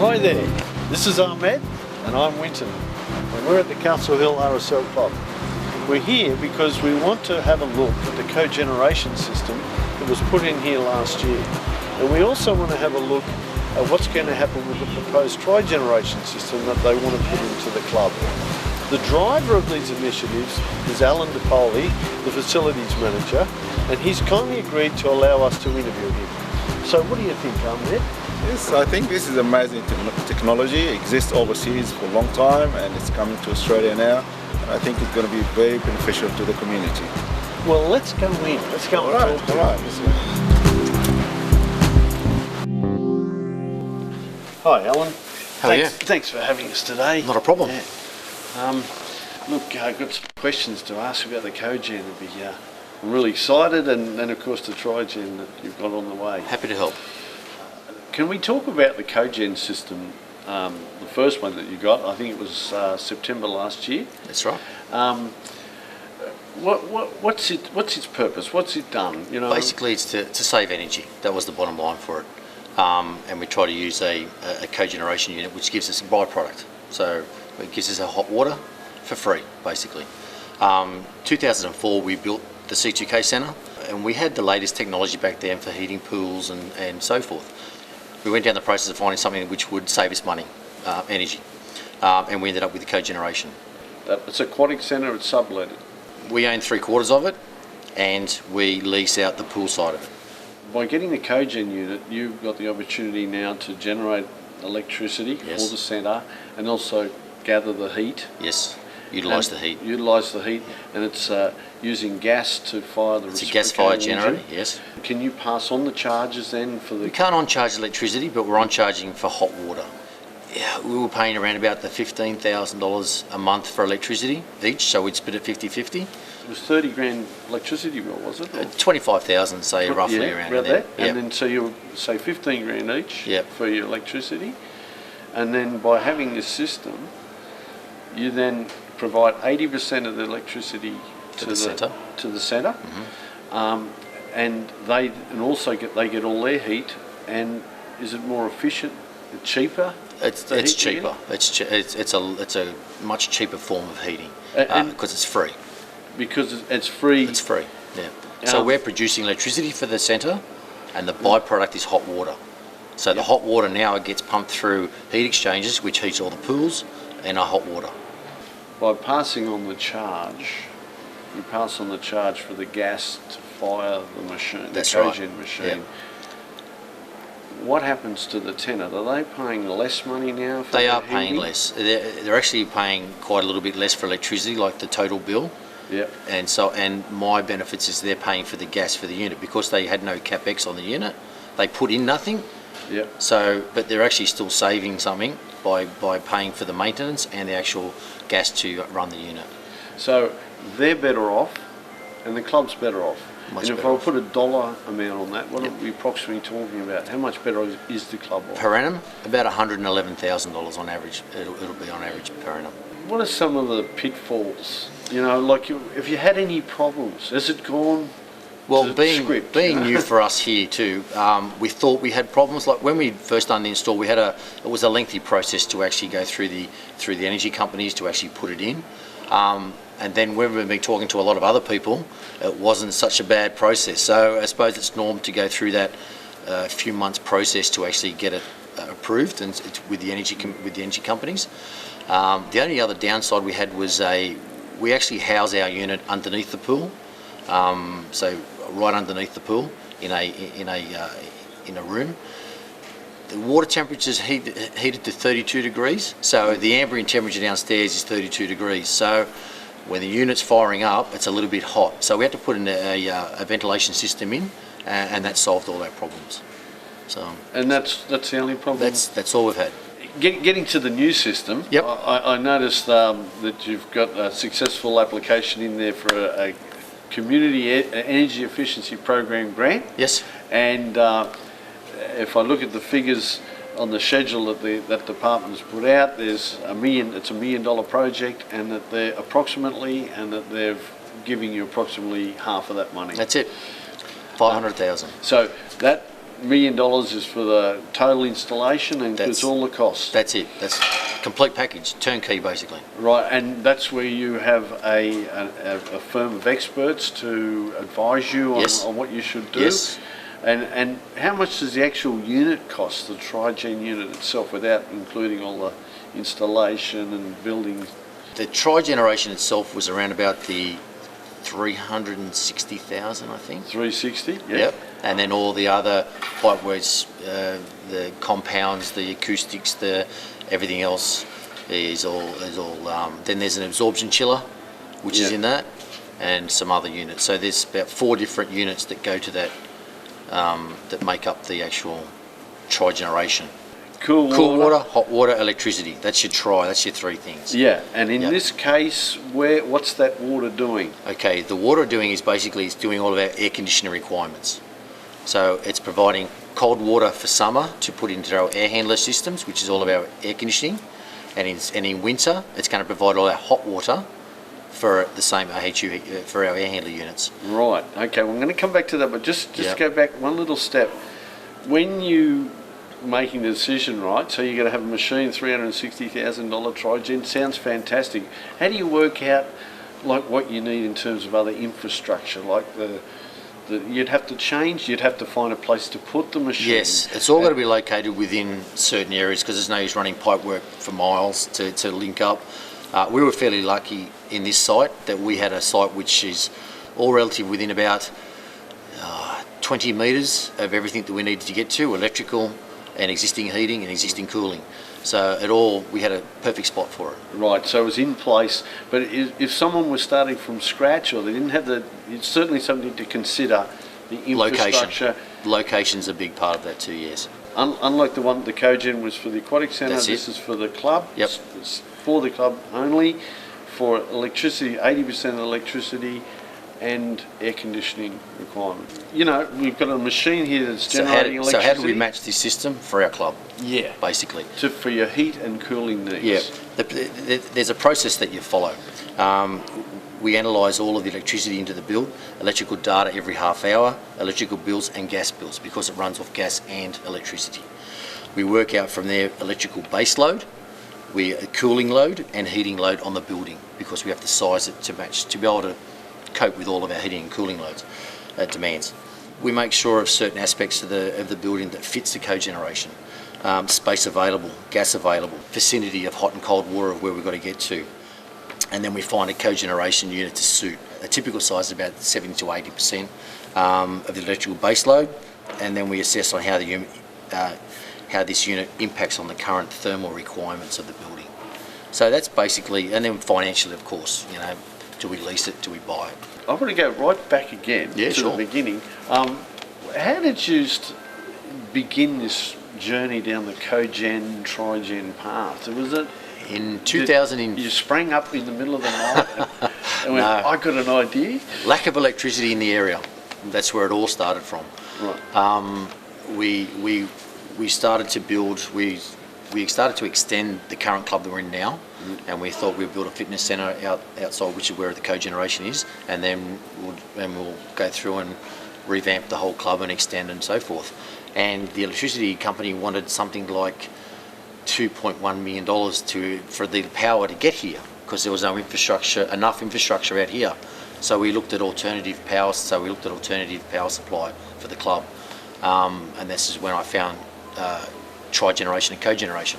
Hi there, this is Ahmed and I'm Winton and we're at the Castle Hill RSL Club. We're here because we want to have a look at the cogeneration system that was put in here last year, and we also want to have a look at what's going to happen with the proposed trigeneration system that they want to put into the club. The driver of these initiatives is Alan DePoli, the facilities manager, and he's kindly agreed to allow us to interview him. So what do you think, Ahmed? Yes, I think this is amazing technology. It exists overseas for a long time and it's coming to Australia now. And I think it's going to be very beneficial to the community. Well, let's go in. Let's go and talk to him. Hi, Alan. How are you? Thanks for having us today. Not a problem. Yeah. Look, I've got some questions to ask about the cogen. I'm really excited, and of course the trigen that you've got on the way. Happy to help. Can we talk about the cogen system, the first one that you got? I think it was September last year. That's right. What's its purpose? What's it done? You know, basically, it's to save energy. That was the bottom line for it. And we try to use a cogeneration unit, which gives us a byproduct. So it gives us a hot water for free, basically. 2004, we built the C2K Centre, and we had the latest technology back then for heating pools and so forth. We went down the process of finding something which would save us money, energy, and we ended up with the cogeneration. It's aquatic centre, it's subletted. We own 3/4 of it, and we lease out the pool side of it. By getting the cogen unit, you've got the opportunity now to generate electricity for the centre and also gather the heat. Yes, utilise the heat. Utilise the heat, and it's using gas to fire the It's a gas-fired generator, yes. Can you pass on the charges then for the... We can't on-charge electricity, but we're on-charging for hot water. Yeah, we were paying around about the $15,000 a month for electricity each, so we'd split it 50-50. It was 30 grand electricity bill, was it? 25,000, say, roughly around there. That. And then so you say 15 grand each for your electricity, and then by having this system, you then provide 80% of the electricity to the centre. Mm-hmm. And they get all their heat. And is it more efficient, cheaper? It's cheaper. It's a much cheaper form of heating because it's free. Because it's free. It's free. Yeah. So we're producing electricity for the centre, and the byproduct is hot water. So the hot water now gets pumped through heat exchangers, which heats all the pools and our hot water. By passing on the charge, you pass on the charge for the gas to fire the machine, That's the cogen right. machine. Yeah. What happens to the tenant? Are they paying less money now for They their are paying heating? less. They're actually paying quite a little bit less for electricity, like the total bill. Yeah. And my benefits is they're paying for the gas for the unit because they had no capex on the unit. They put in nothing. Yeah. So, but they're actually still saving something by paying for the maintenance and the actual gas to run the unit. So they're better off, and the club's better off. Much and if better I put a dollar amount on that, what are we approximately talking about? How much better is the club off? Per annum, about $111,000 on average. It'll be on average per annum. What are some of the pitfalls? You know, like if you had any problems, has it gone? Well, being new for us here too, we thought we had problems. Like when we first done the install, it was a lengthy process to actually go through the energy companies to actually put it in. And then when we've been talking to a lot of other people, it wasn't such a bad process. So I suppose it's norm to go through that few months process to actually get it approved and with the energy companies. The only other downside we had was we actually house our unit underneath the pool, so right underneath the pool in a room. The water temperature is heated to 32 degrees, so the ambient temperature downstairs is 32 degrees. So when the unit's firing up, it's a little bit hot. So we had to put in a ventilation system in, and that solved all our problems. So. And that's the only problem. That's all we've had. Getting to the new system, yep. I noticed that you've got a successful application in there for a community energy efficiency program grant. Yes. And if I look at the figures on the schedule that department has put out, it's a $1 million project, and that they're giving you approximately half of that money. That's it. 500,000. So $1 million is for the total installation and includes all the costs. That's it. That's complete package, turnkey basically. Right, and that's where you have a firm of experts to advise you on what you should do. Yes. And how much does the actual unit cost, the Trigen unit itself, without including all the installation and building? The Cogeneration itself was around about the 360,000, I think. 360, yeah. Yep. And then all the other pipeworks, the compounds, the acoustics, the everything else is all. Then there's an absorption chiller, which is in that, and some other units. So there's about 4 different units that go to that, that make up the actual Cogeneration. Cool water, hot water, electricity. That's your that's your 3 things. Yeah, and in this case, what's that water doing? Okay, the water doing is basically it's doing all of our air conditioning requirements. So it's providing cold water for summer to put into our air handler systems, which is all of our air conditioning, and in winter it's going to provide all our hot water for the same AHU for our air handler units. Right. Okay, well, I'm going to come back to that, but just go back one little step. When you making the decision, right? So you're going to have a machine, $360,000 Trigen. Sounds fantastic. How do you work out like what you need in terms of other infrastructure, like you'd have to change, you'd have to find a place to put the machine? Yes, it's all got to be located within certain areas because there's no use running pipe work for miles to link up. We were fairly lucky in this site that we had a site which is all relative within about 20 metres of everything that we needed to get to, electrical and existing heating and existing cooling. So we had a perfect spot for it. Right, so it was in place, but if someone was starting from scratch or they didn't have it's certainly something to consider, the infrastructure. Location's a big part of that too, yes. Unlike the Cogen was for the aquatic centre, this is for the club. Yep. It's for the club only, for electricity, 80% electricity, and air conditioning requirements. You know, we've got a machine here that's generating electricity. So how do we match this system for our club? Yeah. Basically. For your heat and cooling needs. Yeah. There's a process that you follow. We analyse all of the electricity into the build, electrical data every half hour, electrical bills and gas bills because it runs off gas and electricity. We work out from there electrical base load, cooling load and heating load on the building because we have to size it to match, to be able to cope with all of our heating and cooling loads demands. We make sure of certain aspects of the building that fits the cogeneration. Space available, gas available, vicinity of hot and cold water of where we've got to get to. And then we find a cogeneration unit to suit. A typical size is about 70 to 80% of the electrical base load, and then we assess on how this unit impacts on the current thermal requirements of the building. So that's basically, and then financially, of course, you know, do we lease it, do we buy it? I want to go right back again to the beginning. How did you begin this journey down the Cogen, Trigen path? Was it in 2000? You sprang up in the middle of the night and went, I got an idea? Lack of electricity in the area. That's where it all started from. Right. We started to build. We started to extend the current club that we're in now, and we thought we'd build a fitness centre outside, which is where the Cogeneration is, and then we'll go through and revamp the whole club and extend and so forth. And the electricity company wanted something like $2.1 million for the power to get here because there was no enough infrastructure out here. So we looked at alternative power. So we looked at alternative power supply for the club, and this is when I found Trigeneration and Cogeneration.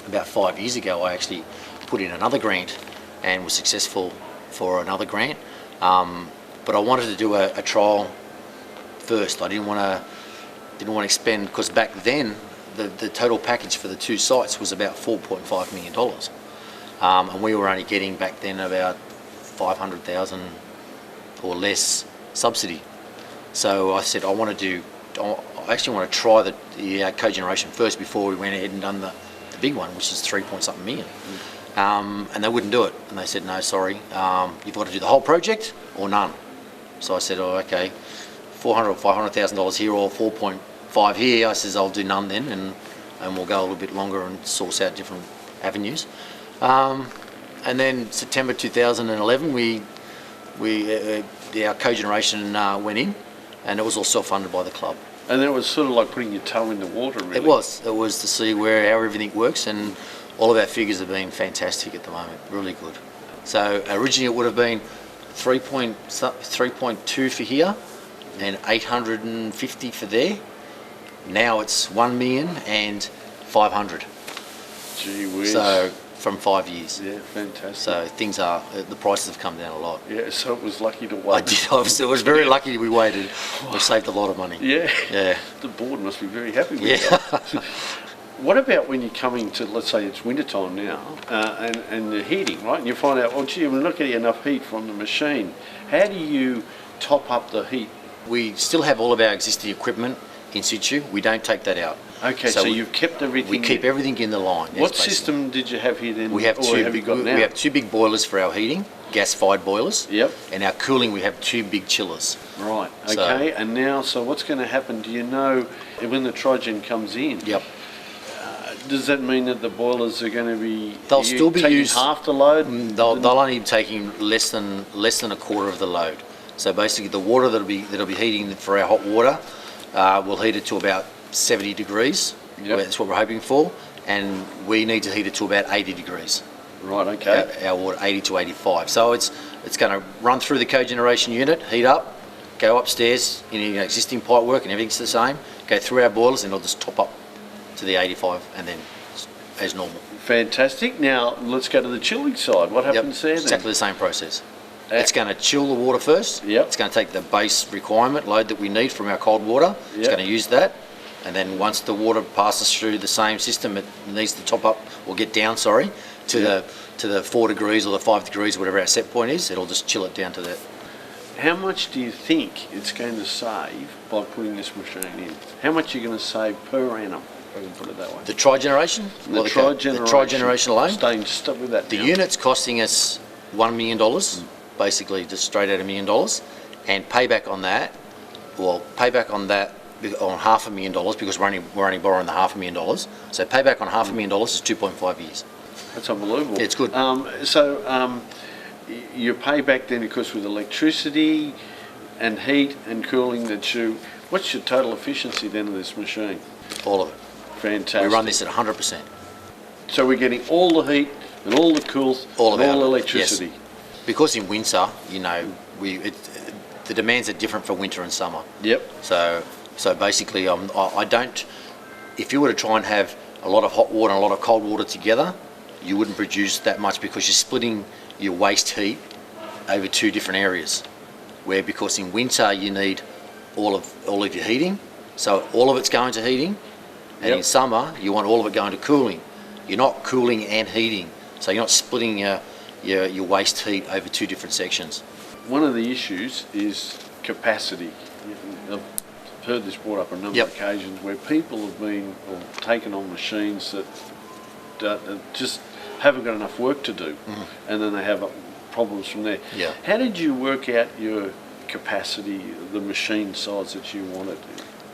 About 5 years ago, I actually put in another grant and was successful for another grant. But I wanted to do a trial first. I didn't want to expend, because back then the total package for the 2 sites was about $4.5 million, and we were only getting back then about 500,000 or less subsidy. So I said I actually want to try the Cogeneration first before we went ahead and done the big one, which is 3-point-something million. And they wouldn't do it, and they said, no, sorry, you've got to do the whole project or none. So I said, oh, okay, $400,000 or $500,000 here or 4.5 here. I says, I'll do none then, and we'll go a little bit longer and source out different avenues. And then September 2011, our Cogeneration went in, and it was all self-funded by the club. And then it was sort of like putting your toe in the water, really. It was to see how everything works, and all of our figures have been fantastic at the moment, really good. So originally it would have been 3.2 for here and 850 for there. Now it's 1,500,000. Gee whiz. So from 5 years. Yeah, fantastic. So the prices have come down a lot. Yeah, so it was lucky to wait. I was very lucky we waited. We saved a lot of money. Yeah. Yeah. The board must be very happy with Yeah. that. What about when you're coming to, let's say it's winter time now, and the heating, right? And you find out, well, gee, we're not getting enough heat from the machine. How do you top up the heat? We still have all of our existing equipment in situ. We don't take that out. Okay, so you've kept everything. We keep everything in the line. Yes, What basically. system did you have here then? We have or have you got now? We have two big boilers for our heating, gas-fired boilers. Yep. And our cooling, we have two big chillers. Right. So- Okay. And now, so what's going to happen? Do you know when the Trigen comes in? Yep. Does that mean that the boilers are going to be? They'll are you still be taking used- half the load. They'll only be taking less than a quarter of the load. So basically, the water that'll be heating for our hot water, we'll heat it to about 70 degrees. Yep. That's what we're hoping for, and we need to heat it to about 80 degrees. Right. Okay. Our water 80 to 85. So it's going to run through the cogeneration unit, heat up, go upstairs in the existing pipe work, and everything's the same. Go through our boilers, and it'll just top up to the 85, and then as normal. Fantastic. Now let's go to the chilling side. What happens there then? Exactly the same process. It's going to chill the water first. Yep. It's going to take the base requirement load that we need from our cold water. It's Yep. going to use that. And then once the water passes through the same system, it needs to top up, or get down, sorry, to the 4 degrees or the 5 degrees, whatever our set point is. It'll just chill it down to that. How much do you think it's going to save by putting this machine in? How much are you going to save per annum, if I can put it that way? The trigeneration? The trigeneration alone? Staying stuck with that The now. unit's costing us $1 million, basically just straight out $1 million. And payback on that, on $500,000, because we're only borrowing the $500,000. So payback on $500,000 is 2.5 years. That's unbelievable. It's good. Your payback then, of course, with electricity and heat and cooling, what's your total efficiency then of this machine? All of it. Fantastic. We run this at 100%. So we're getting all the heat and all the cool All and of all the it, electricity. yes. Because in winter, the demands are different for winter and summer. Yep. So basically, I don't. If you were to try and have a lot of hot water and a lot of cold water together, you wouldn't produce that much, because you're splitting your waste heat over two different areas. Because in winter you need all of your heating, so all of it's going to heating, and Yep. in summer you want all of it going to cooling. You're not cooling and heating, so you're not splitting your waste heat over two different sections. One of the issues is capacity. I've heard this brought up on a number Yep. of occasions where people have been taken on machines that just haven't got enough work to do, and then they have problems from there. Yeah. How did you work out your capacity, the machine size that you wanted?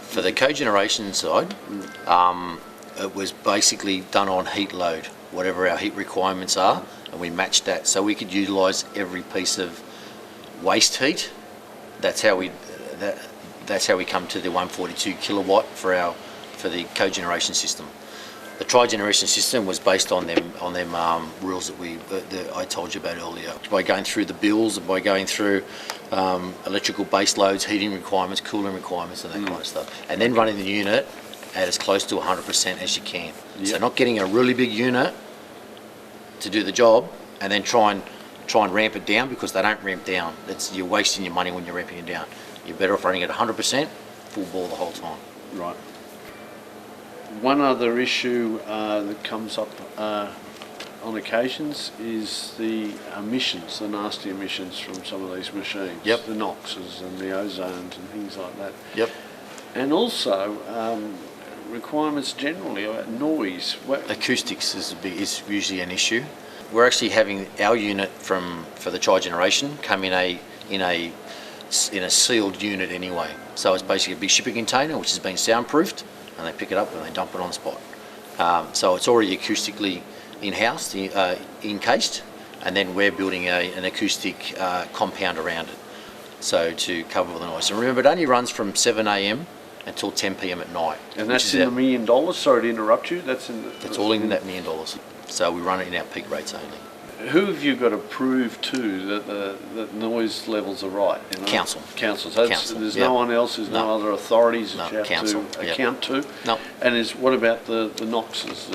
For the cogeneration side, it was basically done on heat load, whatever our heat requirements are, and we matched that, so we could utilise every piece of waste heat. That's how we come to the 142 kilowatt for the cogeneration system. The trigeneration system was based on them rules that I told you about earlier. By going through the bills and by going through electrical base loads, heating requirements, cooling requirements, and that kind of stuff, and then running the unit at as close to 100% as you can. Yep. So not getting a really big unit to do the job, and then try and ramp it down, because they don't ramp down. You're wasting your money when you're ramping it down. You're better off running at 100%, full bore the whole time. Right. One other issue that comes up on occasions is the emissions, the nasty emissions from some of these machines. Yep. The NOxes and the ozones and things like that. Yep. And also requirements generally about noise. Acoustics is usually an issue. We're actually having our unit for the trigeneration come in a sealed unit anyway. So it's basically a big shipping container which has been soundproofed, and they pick it up and they dump it on the spot. So it's already acoustically in-house, encased, and then we're building an acoustic compound around it, so to cover all the noise. And remember, it only runs from 7 a.m. until 10 p.m. at night. And that's in the $1 million. Sorry to interrupt you. That's all in that $1 million. So we run it in our peak rates only. Who have you got to prove to that the noise levels are right? You know? Council. Council. There's Yep. no one else. There's no other authorities that you have council. to account to. No. And what about the NOxes?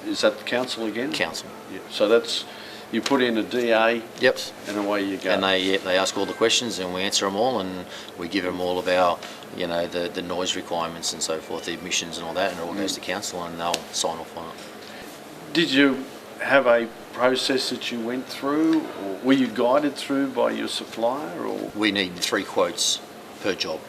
Is that the council again? Council. Yeah. So that's, you put in a DA. Yep. And away you go. And they ask all the questions and we answer them all, and we give them all of our, the noise requirements and so forth, the emissions and all that, and it all goes to council and they'll sign off on it. Did you have a process that you went through, or were you guided through by your supplier? Or we need 3 quotes per job.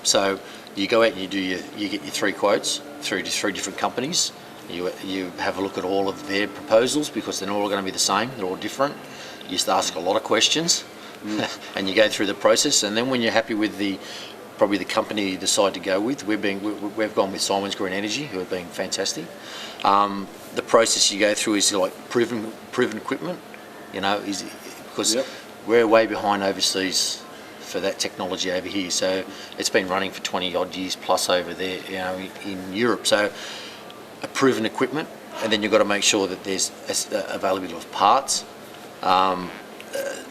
So you go out and you get your 3 quotes through to 3 different companies. You have a look at all of their proposals because they're not all going to be the same. They're all different. You just ask a lot of questions, and you go through the process. And then when you're happy with probably the company you decide to go with, we've gone with Simon's Green Energy, who have been fantastic. The process you go through is like proven equipment, because we're way behind overseas for that technology over here. So it's been running for 20 odd years plus over there, in Europe. So a proven equipment, and then you've got to make sure that there's availability of parts,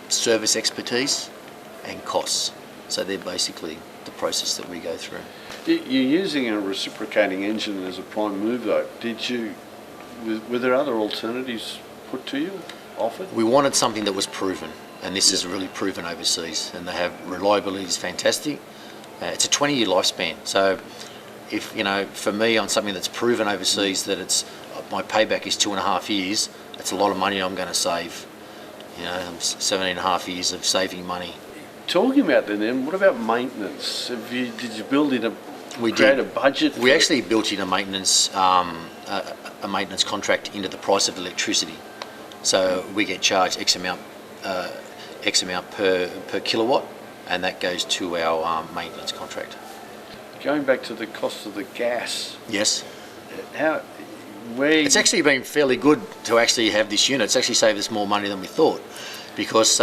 service expertise, and costs. So they're basically the process that we go through. you're using a reciprocating engine as a prime move, though. Were there other alternatives put to you, offered? We wanted something that was proven, and this is really proven overseas, and they have reliability is fantastic. It's a 20-year lifespan, so if for me on something that's proven overseas that my payback is 2.5 years, that's a lot of money I'm going to save. 17.5 years of saving money. Talking about that, then, what about maintenance? Did you build in a budget? We actually built in a maintenance contract into the price of electricity. So we get charged X amount per kilowatt, and that goes to our maintenance contract. Going back to the cost of the gas. Yes. It's actually been fairly good to actually have this unit. It's actually saved us more money than we thought, because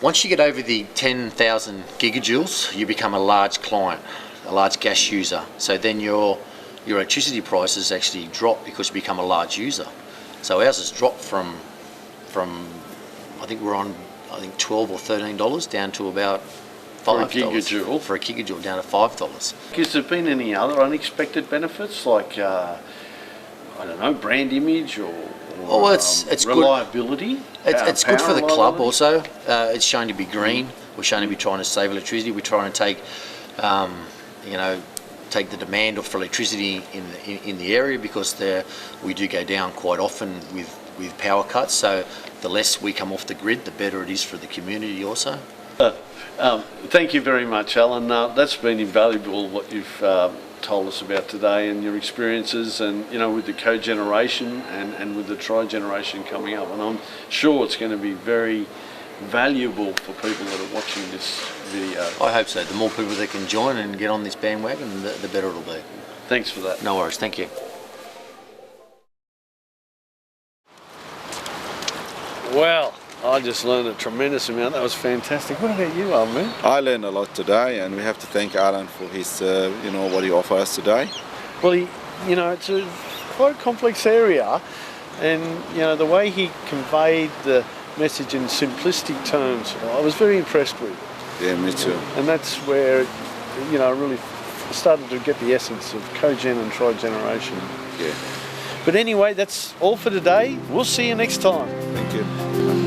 once you get over the 10,000 gigajoules, you become a large client, a large gas user. So then your electricity prices actually drop because you become a large user. So ours has dropped from I think we're on $12 or $13 down to about $5 for a gigajoule. For a gigajoule, down to $5. Has there been any other unexpected benefits, like brand image or it's reliability? Good. It's good for the club also. It's shown to be green. We're shown to be trying to save electricity. We're trying to take the demand off for electricity in the area, because we do go down quite often with power cuts. So the less we come off the grid, the better it is for the community also. Thank you very much, Alan. That's been invaluable, what you've told us about today and your experiences, and with the cogeneration and with the tri-generation coming up. And I'm sure it's going to be very valuable for people that are watching this video. I hope so. The more people that can join and get on this bandwagon, the better it'll be. Thanks for that. No worries. Thank you. Well, I just learned a tremendous amount. That was fantastic. What about you, Ahmed? I learned a lot today, and we have to thank Alan for his, what he offers us today. Well, it's a quite complex area, and the way he conveyed the message in simplistic terms, I was very impressed with. Yeah, me too. And that's where, I really started to get the essence of cogen and tri-generation. Yeah. But anyway, that's all for today. We'll see you next time. Thank you.